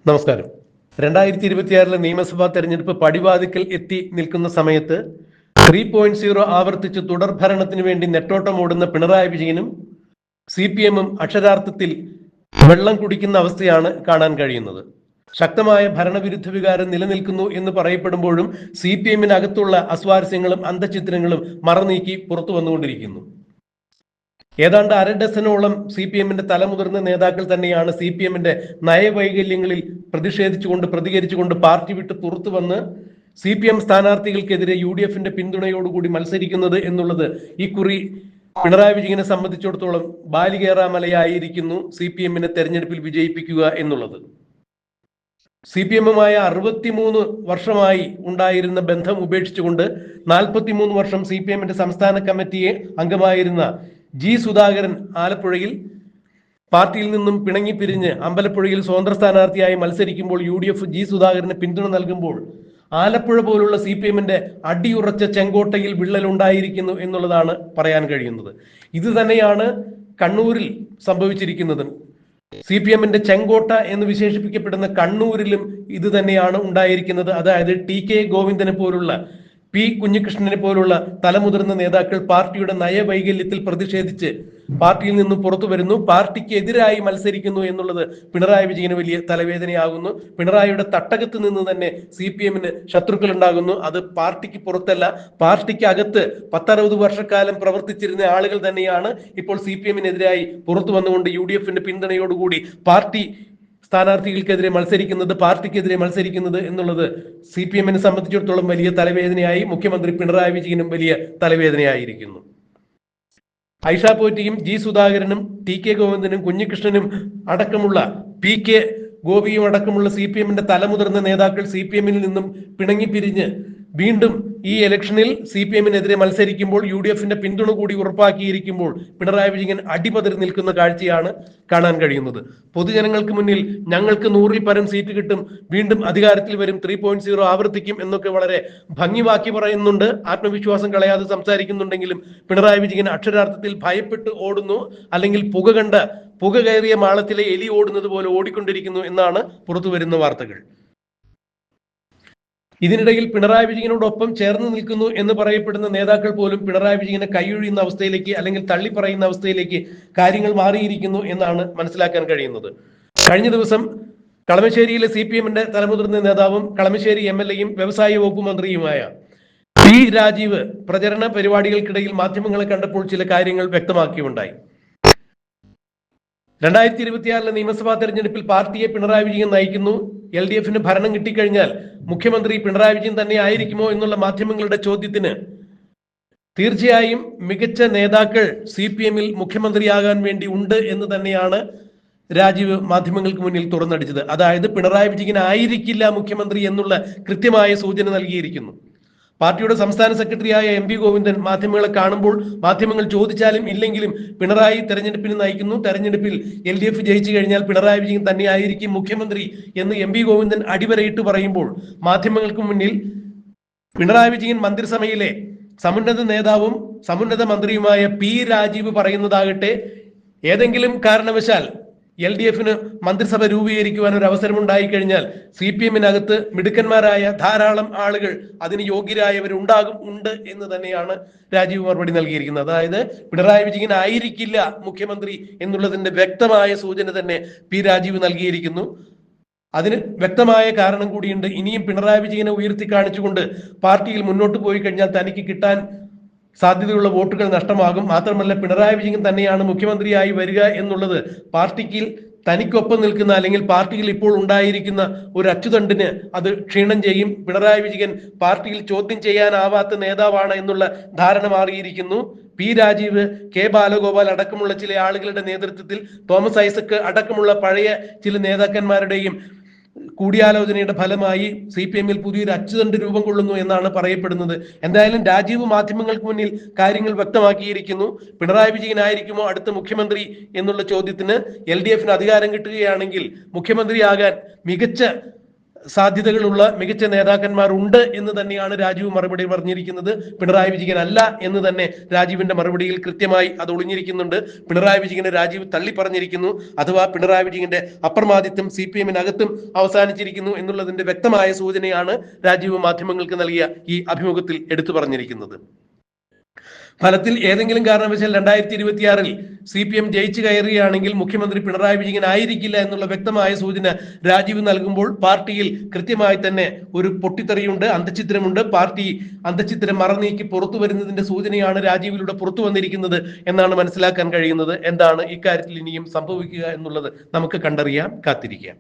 നമസ്കാരം. 2026 നിയമസഭാ തെരഞ്ഞെടുപ്പ് പടിവാതിക്കൽ എത്തി നിൽക്കുന്ന സമയത്ത് 3.0 ആവർത്തിച്ച് തുടർ ഭരണത്തിന് വേണ്ടി നെട്ടോട്ടമോടുന്ന പിണറായി വിജയനും CPM-ഉം അക്ഷരാർത്ഥത്തിൽ വെള്ളം കുടിക്കുന്ന അവസ്ഥയാണ് കാണാൻ കഴിയുന്നത്. ശക്തമായ ഭരണവിരുദ്ധ വികാരം നിലനിൽക്കുന്നു എന്ന് പറയപ്പെടുമ്പോഴും CPM-നകത്തുള്ള അസ്വാരസ്യങ്ങളും അന്തഃഛിദ്രങ്ങളും മറനീക്കി പുറത്തു വന്നുകൊണ്ടിരിക്കുന്നു. ഏതാണ്ട് അരഡസനോളം CPM-ന്റെ തലമുതിർന്ന നേതാക്കൾ തന്നെയാണ് CPM-ന്റെ നയവൈകല്യങ്ങളിൽ പ്രതികരിച്ചുകൊണ്ട് പാർട്ടി വിട്ട് പുറത്തു വന്ന് CPM സ്ഥാനാർത്ഥികൾക്കെതിരെ UDF-ന്റെ പിന്തുണയോടുകൂടി മത്സരിക്കുന്നത് എന്നുള്ളത് ഈ കുറി പിണറായി വിജയനെ സംബന്ധിച്ചിടത്തോളം ബാലികേറാമലയായിരിക്കുന്നു CPM-നെ തെരഞ്ഞെടുപ്പിൽ വിജയിപ്പിക്കുക എന്നുള്ളത്. CPM-മായി 63 വർഷമായി ഉണ്ടായിരുന്ന ബന്ധം ഉപേക്ഷിച്ചുകൊണ്ട് 43 വർഷം CPM-ന്റെ സംസ്ഥാന കമ്മിറ്റിയെ അംഗമായിരുന്ന G. സുധാകരൻ ആലപ്പുഴയിൽ പാർട്ടിയിൽ നിന്നും പിണങ്ങിപ്പിരിഞ്ഞ് അമ്പലപ്പുഴയിൽ സ്വതന്ത്ര സ്ഥാനാർത്ഥിയായി മത്സരിക്കുമ്പോൾ UDF G. സുധാകരന് പിന്തുണ നൽകുമ്പോൾ ആലപ്പുഴ പോലുള്ള CPM-ന്റെ അടിയുറച്ച ചെങ്കോട്ടയിൽ വിള്ളലുണ്ടായിരിക്കുന്നു എന്നുള്ളതാണ് പറയാൻ കഴിയുന്നത്. ഇത് തന്നെയാണ് കണ്ണൂരിൽ സംഭവിച്ചിരിക്കുന്നത്. CPM-ന്റെ ചെങ്കോട്ട എന്ന് വിശേഷിപ്പിക്കപ്പെടുന്ന കണ്ണൂരിലും ഇത് തന്നെയാണ് ഉണ്ടായിരിക്കുന്നത്. അതായത് TK ഗോവിന്ദനെ പോലുള്ള, P. കുഞ്ഞികൃഷ്ണനെ പോലുള്ള തലമുതിർന്ന നേതാക്കൾ പാർട്ടിയുടെ നയവൈകല്യത്തിൽ പ്രതിഷേധിച്ച് പാർട്ടിയിൽ നിന്നും പുറത്തു വരുന്നു, പാർട്ടിക്ക് എതിരായി മത്സരിക്കുന്നു എന്നുള്ളത് പിണറായി വിജയന് വലിയ തലവേദനയാകുന്നു. പിണറായിയുടെ തട്ടകത്ത് നിന്ന് തന്നെ CPM-ന് ശത്രുക്കൾ ഉണ്ടാകുന്നു. അത് പാർട്ടിക്ക് പുറത്തല്ല, പാർട്ടിക്ക് അകത്ത് 10-60 വർഷക്കാലം പ്രവർത്തിച്ചിരുന്ന ആളുകൾ തന്നെയാണ് ഇപ്പോൾ CPM-നെതിരായി പുറത്തു വന്നുകൊണ്ട് UDF-ന്റെ പിന്തുണയോടുകൂടി പാർട്ടി സ്ഥാനാർത്ഥികൾക്കെതിരെ പാർട്ടിക്കെതിരെ മത്സരിക്കുന്നത് എന്നുള്ളത് CPM-നെ സംബന്ധിച്ചിടത്തോളം വലിയ തലവേദനയായി. മുഖ്യമന്ത്രി പിണറായി വിജയനും വലിയ തലവേദനയായിരിക്കുന്നു. ഐഷ പോറ്റിയും G. സുധാകരനും TK ഗോവിന്ദനും കുഞ്ഞികൃഷ്ണനും അടക്കമുള്ള PK ഗോപിയും അടക്കമുള്ള CPM-ന്റെ തലമുതിർന്ന നേതാക്കൾ CPM-ൽ നിന്നും പിണങ്ങിപ്പിരിഞ്ഞ് വീണ്ടും ഈ ഇലക്ഷനിൽ CPM-നെതിരെ മത്സരിക്കുമ്പോൾ UDF-ന്റെ പിന്തുണ കൂടി ഉറപ്പാക്കിയിരിക്കുമ്പോൾ പിണറായി വിജയൻ അടിപതറി നിൽക്കുന്ന കാഴ്ചയാണ് കാണാൻ കഴിയുന്നത്. പൊതുജനങ്ങൾക്ക് മുന്നിൽ ഞങ്ങൾക്ക് 100-ൽ പരം സീറ്റ് കിട്ടും, വീണ്ടും അധികാരത്തിൽ വരും, 3.0 ആവർത്തിക്കും എന്നൊക്കെ വളരെ ഭംഗിവാക്കി പറയുന്നുണ്ട്. ആത്മവിശ്വാസം കളയാതെ സംസാരിക്കുന്നുണ്ടെങ്കിലും പിണറായി വിജയൻ അക്ഷരാർത്ഥത്തിൽ ഭയപ്പെട്ട് ഓടുന്നു, അല്ലെങ്കിൽ പുക കയറിയ മാളത്തിലെ എലി ഓടുന്നത് പോലെ ഓടിക്കൊണ്ടിരിക്കുന്നു എന്നാണ് പുറത്തു വരുന്ന വാർത്തകൾ. ഇതിനിടയിൽ പിണറായി വിജയനോടൊപ്പം ചേർന്ന് നിൽക്കുന്നു എന്ന് പറയപ്പെടുന്ന നേതാക്കൾ പോലും പിണറായി വിജയനെ കൈയൊഴിയുന്ന അവസ്ഥയിലേക്ക്, അല്ലെങ്കിൽ തള്ളി പറയുന്ന അവസ്ഥയിലേക്ക് കാര്യങ്ങൾ മാറിയിരിക്കുന്നു എന്നാണ് മനസ്സിലാക്കാൻ കഴിയുന്നത്. കഴിഞ്ഞ ദിവസം കളമശ്ശേരിയിലെ CPM-ന്റെ തലമുതിർന്ന നേതാവും കളമശ്ശേരി MLA-യും വ്യവസായ വകുപ്പ് മന്ത്രിയുമായ P. രാജീവ് പ്രചരണ പരിപാടികൾക്കിടയിൽ മാധ്യമങ്ങളെ കണ്ടപ്പോൾ ചില കാര്യങ്ങൾ വ്യക്തമാക്കിയുണ്ടായി. 2026 നിയമസഭാ തെരഞ്ഞെടുപ്പിൽ പാർട്ടിയെ പിണറായി വിജയൻ നയിക്കുന്നു, LDF-ന് ഭരണം കിട്ടിക്കഴിഞ്ഞാൽ മുഖ്യമന്ത്രി പിണറായി വിജയൻ തന്നെ ആയിരിക്കുമോ എന്നുള്ള മാധ്യമങ്ങളുടെ ചോദ്യത്തിന് തീർച്ചയായും മികച്ച നേതാക്കൾ CPM-ൽ മുഖ്യമന്ത്രിയാകാൻ വേണ്ടി ഉണ്ട് എന്ന് തന്നെയാണ് രാജീവ് മാധ്യമങ്ങൾക്ക് മുന്നിൽ തുറന്നടിച്ചത്. അതായത് പിണറായി വിജയൻ ആയിരിക്കില്ല മുഖ്യമന്ത്രി എന്നുള്ള കൃത്യമായ സൂചന നൽകിയിരിക്കുന്നു. പാർട്ടിയുടെ സംസ്ഥാന സെക്രട്ടറിയായ MP ഗോവിന്ദൻ മാധ്യമങ്ങളെ കാണുമ്പോൾ മാധ്യമങ്ങൾ ചോദിച്ചാലും ഇല്ലെങ്കിലും പിണറായി തെരഞ്ഞെടുപ്പിന് നയിക്കുന്നു, തെരഞ്ഞെടുപ്പിൽ LDF ജയിച്ചു കഴിഞ്ഞാൽ പിണറായി വിജയൻ തന്നെയായിരിക്കും മുഖ്യമന്ത്രി എന്ന് MP ഗോവിന്ദൻ അടിവരയിട്ട് പറയുമ്പോൾ മാധ്യമങ്ങൾക്ക് മുന്നിൽ പിണറായി വിജയൻ മന്ത്രിസഭയിലെ സമുന്നത നേതാവും സമുന്നത മന്ത്രിയുമായ P. രാജീവ് പറയുന്നതാകട്ടെ, ഏതെങ്കിലും കാരണവശാൽ LDF-ന് മന്ത്രിസഭ രൂപീകരിക്കുവാൻ ഒരു അവസരം ഉണ്ടായിക്കഴിഞ്ഞാൽ CPM-നകത്ത് മിടുക്കന്മാരായ ധാരാളം ആളുകൾ, അതിന് ഉണ്ട് എന്ന് തന്നെയാണ് രാജീവ് മറുപടി നൽകിയിരിക്കുന്നത്. അതായത് പിണറായി വിജയൻ ആയിരിക്കില്ല മുഖ്യമന്ത്രി എന്നുള്ളതിന്റെ വ്യക്തമായ സൂചന തന്നെ P. രാജീവ് നൽകിയിരിക്കുന്നു. അതിന് വ്യക്തമായ കാരണം കൂടിയുണ്ട്. ഇനിയും പിണറായി വിജയനെ ഉയർത്തി കാണിച്ചുകൊണ്ട് പാർട്ടിയിൽ മുന്നോട്ട് പോയി കഴിഞ്ഞാൽ തനിക്ക് കിട്ടാൻ സാധ്യതയുള്ള വോട്ടുകൾ നഷ്ടമാകും. മാത്രമല്ല പിണറായി വിജയൻ തന്നെയാണ് മുഖ്യമന്ത്രിയായി വരിക എന്നുള്ളത് പാർട്ടിക്ക് തനിക്കൊപ്പം നിൽക്കുന്ന, അല്ലെങ്കിൽ പാർട്ടിയിൽ ഇപ്പോൾ ഉണ്ടായിരിക്കുന്ന ഒരു അച്ചുതണ്ടിന് അത് ക്ഷീണം ചെയ്യും. പിണറായി വിജയൻ പാർട്ടിയിൽ ചോദ്യം ചെയ്യാനാവാത്ത നേതാവാണ് എന്നുള്ള ധാരണ മാറിയിരിക്കുന്നു. P. രാജീവ്, K. ബാലഗോപാൽ അടക്കമുള്ള ചില ആളുകളുടെ നേതൃത്വത്തിൽ, തോമസ് ഐസക് അടക്കമുള്ള പഴയ ചില നേതാക്കന്മാരുടെയും കൂടിയാലോചനയുടെ ഫലമായി CPM-ൽ പുതിയൊരു അച്ചുതണ്ട് രൂപം കൊള്ളുന്നു എന്നാണ് പറയപ്പെടുന്നത്. എന്തായാലും രാജീവ് മാധ്യമങ്ങൾക്ക് മുന്നിൽ കാര്യങ്ങൾ വ്യക്തമാക്കിയിരിക്കുന്നു. പിണറായി വിജയൻ ആയിരിക്കുമോ അടുത്ത മുഖ്യമന്ത്രി എന്നുള്ള ചോദ്യത്തിന് LDF-ന് അധികാരം കിട്ടുകയാണെങ്കിൽ മുഖ്യമന്ത്രിയാകാൻ മികച്ച സാധ്യതകളുള്ള മികച്ച നേതാക്കന്മാർ ഉണ്ട് എന്ന് തന്നെയാണ് രാജീവ് മറുപടി പറഞ്ഞിരിക്കുന്നത്. പിണറായി വിജയൻ അല്ല എന്ന് തന്നെ രാജീവിന്റെ മറുപടിയിൽ കൃത്യമായി അത് ഒളിഞ്ഞിരിക്കുന്നുണ്ട്. പിണറായി വിജയനെ രാജീവ് തള്ളി പറഞ്ഞിരിക്കുന്നു. അഥവാ പിണറായി വിജയന്റെ അപ്രമാദിത്വം CPM-നകത്തും അവസാനിച്ചിരിക്കുന്നു എന്നുള്ളതിന്റെ വ്യക്തമായ സൂചനയാണ് രാജീവ് മാധ്യമങ്ങൾക്ക് നൽകിയ ഈ അഭിമുഖത്തിൽ എടുത്തു പറഞ്ഞിരിക്കുന്നത്. ഫലത്തിൽ ഏതെങ്കിലും കാരണവശാൽ 2026-ൽ CPM ജയിച്ചു കയറുകയാണെങ്കിൽ മുഖ്യമന്ത്രി പിണറായി വിജയൻ ആയിരിക്കില്ല എന്നുള്ള വ്യക്തമായ സൂചന രാജീവ് നൽകുമ്പോൾ പാർട്ടിയിൽ കൃത്യമായി തന്നെ ഒരു പൊട്ടിത്തെറിയുണ്ട്, അന്തഃഛിദ്രമുണ്ട്. പാർട്ടി അന്തഃഛിദ്രം മറനീക്കി പുറത്തു വരുന്നതിന്റെ സൂചനയാണ് രാജീവിലൂടെ പുറത്തു വന്നിരിക്കുന്നത് എന്നാണ് മനസ്സിലാക്കാൻ കഴിയുന്നത്. എന്താണ് ഇക്കാര്യത്തിൽ ഇനിയും സംഭവിക്കുക എന്നുള്ളത് നമുക്ക് കണ്ടറിയാം, കാത്തിരിക്കാം.